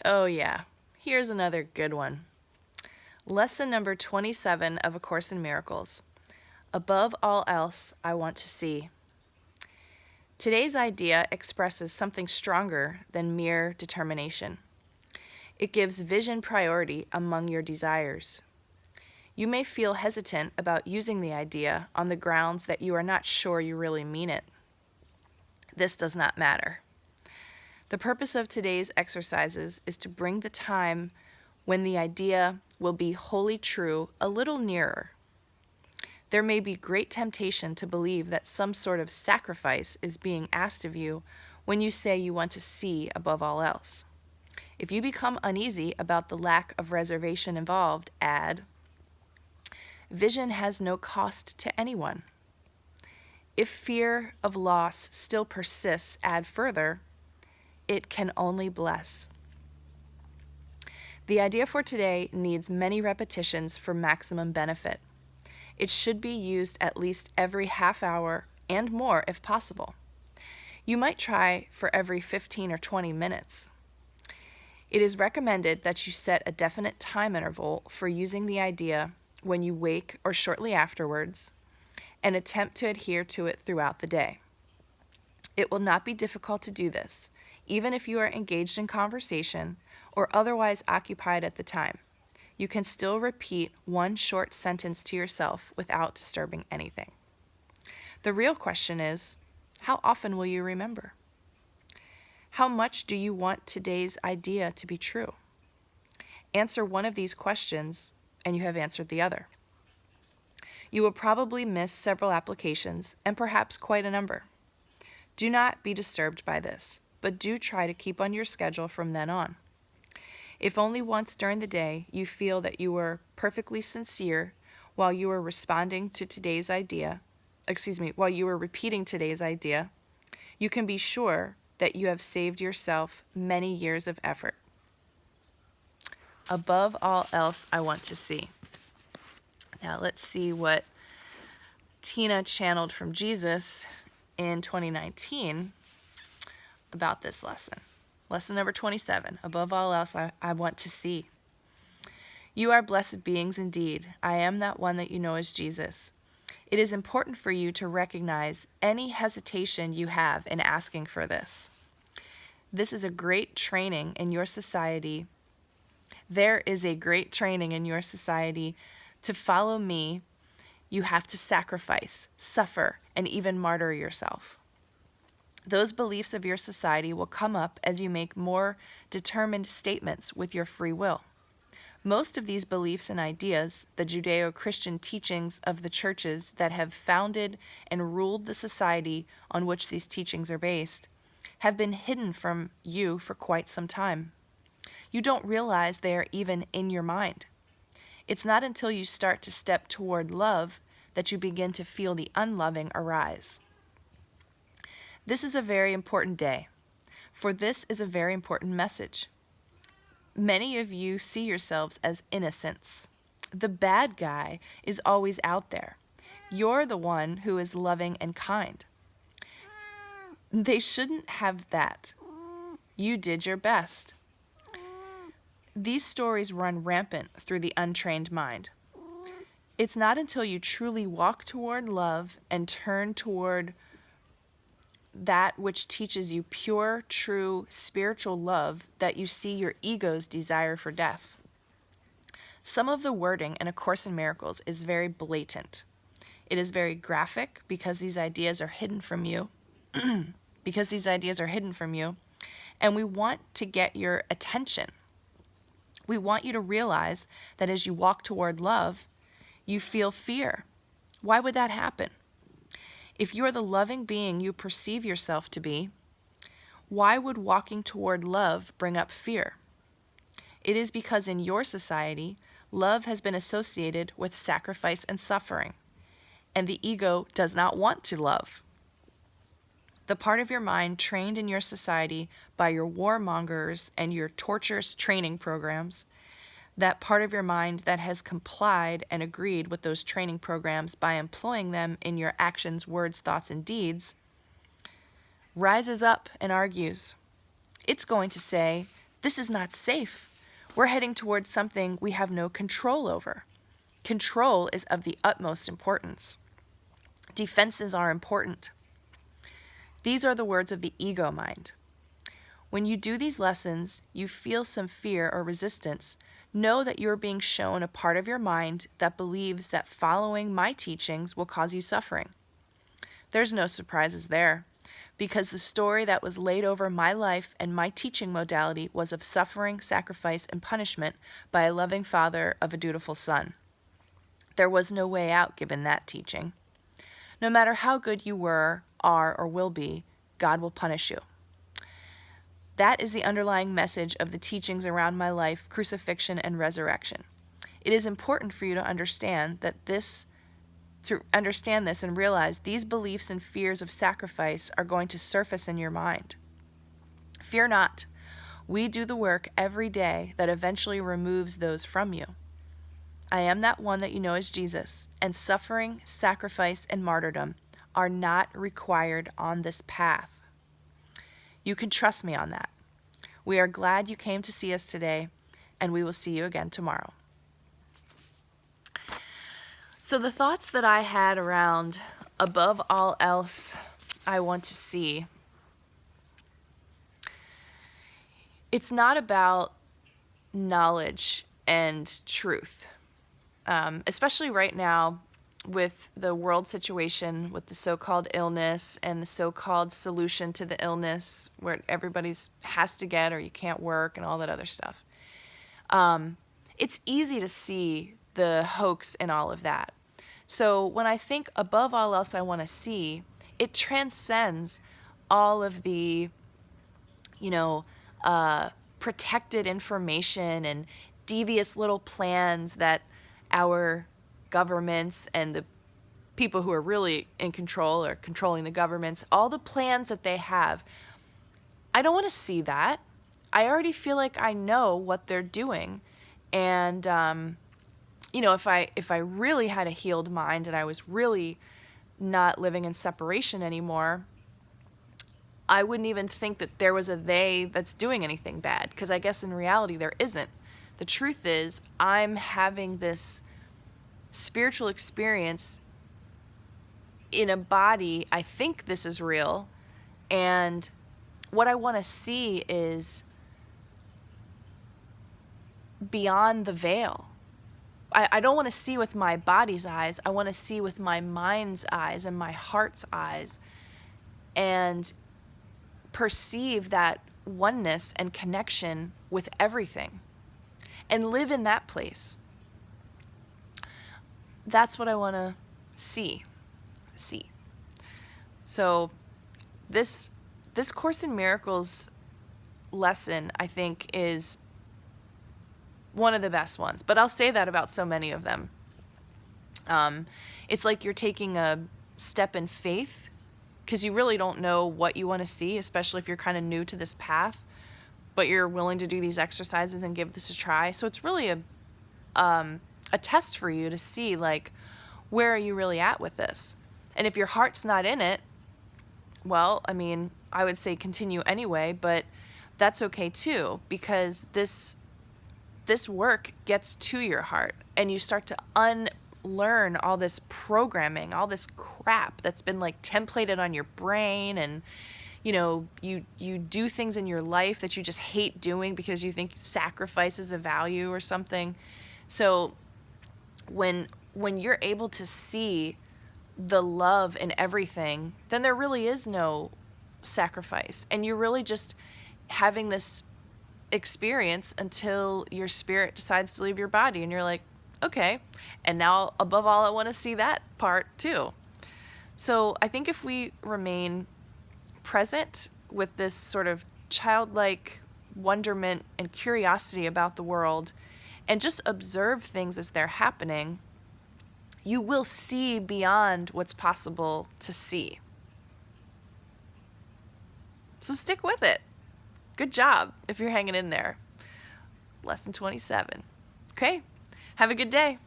Oh yeah, here's another good one. Lesson number 27 of A Course in Miracles. Above all else, I want to see. Today's idea expresses something stronger than mere determination. It gives vision priority among your desires. You may feel hesitant about using the idea on the grounds that you are not sure you really mean it. This does not matter. The purpose of today's exercises is to bring the time when the idea will be wholly true a little nearer. There may be great temptation to believe that some sort of sacrifice is being asked of you when you say you want to see above all else. If you become uneasy about the lack of reservation involved, add, vision has no cost to anyone. If fear of loss still persists, add further, it can only bless. The idea for today needs many repetitions for maximum benefit. It should be used at least every half hour and more if possible. You might try for every 15 or 20 minutes. It is recommended that you set a definite time interval for using the idea when you wake or shortly afterwards, and attempt to adhere to it throughout the day. It will not be difficult to do this, even if you are engaged in conversation or otherwise occupied at the time. You can still repeat one short sentence to yourself without disturbing anything. The real question is, how often will you remember? How much do you want today's idea to be true? Answer one of these questions, and you have answered the other. You will probably miss several applications, and perhaps quite a number. Do not be disturbed by this, but do try to keep on your schedule from then on. If only once during the day you feel that you were perfectly sincere while you were responding to today's idea, while you were repeating today's idea, you can be sure that you have saved yourself many years of effort. Above all else, I want to see. Now let's see what Tina channeled from Jesus in 2019 about this lesson. Lesson number 27, above all else, I want to see. You are blessed beings indeed. I am that one that you know as Jesus. It is important for you to recognize any hesitation you have in asking for this. This is a great training in your society. There is a great training in your society. To follow me, you have to sacrifice, suffer, and even martyr yourself. Those beliefs of your society will come up as you make more determined statements with your free will. Most of these beliefs and ideas, the Judeo-Christian teachings of the churches that have founded and ruled the society on which these teachings are based, have been hidden from you for quite some time. You don't realize they are even in your mind. It's not until you start to step toward love that you begin to feel the unloving arise. This is a very important day, for this is a very important message. Many of you see yourselves as innocents. The bad guy is always out there. You're the one who is loving and kind. They shouldn't have that. You did your best. These stories run rampant through the untrained mind. It's not until you truly walk toward love and turn toward that which teaches you pure, true, spiritual love that you see your ego's desire for death. Some of the wording in A Course in Miracles is very blatant. It is very graphic because these ideas are hidden from you. And we want to get your attention. We want you to realize that as you walk toward love, you feel fear. Why would that happen? If you are the loving being you perceive yourself to be, why would walking toward love bring up fear? It is because in your society, love has been associated with sacrifice and suffering, and the ego does not want to love. The part of your mind trained in your society by your warmongers and your torturous training programs, that part of your mind that has complied and agreed with those training programs by employing them in your actions, words, thoughts, and deeds, rises up and argues. It's going to say, This is not safe. We're heading towards something we have no control over. Control is of the utmost importance. Defenses are important. These are the words of the ego mind. When you do these lessons, you feel some fear or resistance. Know that you're being shown a part of your mind that believes that following my teachings will cause you suffering. There's no surprises there, because the story that was laid over my life and my teaching modality was of suffering, sacrifice, and punishment by a loving father of a dutiful son. There was no way out given that teaching. No matter how good you were, are, or will be, God will punish you. That is the underlying message of the teachings around my life, crucifixion, and resurrection. It is important for you to understand this and realize these beliefs and fears of sacrifice are going to surface in your mind. Fear not. We do the work every day that eventually removes those from you. I am that one that you know as Jesus, and suffering, sacrifice, and martyrdom are not required on this path. You can trust me on that. We are glad you came to see us today, and we will see you again tomorrow. So the thoughts that I had around above all else I want to see, it's not about knowledge and truth, especially right now with the world situation, with the so-called illness and the so-called solution to the illness where everybody's has to get or you can't work and all that other stuff. It's easy to see the hoax in all of that. So when I think above all else I want to see, it transcends all of the, protected information and devious little plans that our governments and the people who are really in control or controlling the governments, all the plans that they have. I don't want to see that. I already feel like I know what they're doing. And, if I really had a healed mind and I was really not living in separation anymore, I wouldn't even think that there was a they that's doing anything bad, because I guess in reality there isn't. The truth is, I'm having this spiritual experience in a body. I think this is real, and what I want to see is beyond the veil. I don't want to see with my body's eyes. I want to see with my mind's eyes and my heart's eyes, and perceive that oneness and connection with everything and live in that place. That's what I want to see. So this Course in Miracles lesson, I think, is one of the best ones, but I'll say that about so many of them. It's like you're taking a step in faith, because you really don't know what you want to see, especially if you're kind of new to this path, but you're willing to do these exercises and give this a try. So it's really a test for you to see, like, where are you really at with this? And if your heart's not in it, well, I mean, I would say continue anyway, but that's okay too, because this work gets to your heart, and you start to unlearn all this programming, all this crap that's been like templated on your brain, and you do things in your life that you just hate doing because you think sacrifice is a value or something. So when you're able to see the love in everything, then there really is no sacrifice, and you're really just having this experience until your spirit decides to leave your body, and you're like, okay, and now above all I want to see that part too. So I think if we remain present with this sort of childlike wonderment and curiosity about the world, and just observe things as they're happening, you will see beyond what's possible to see. So stick with it. Good job if you're hanging in there. Lesson 27. Okay, have a good day.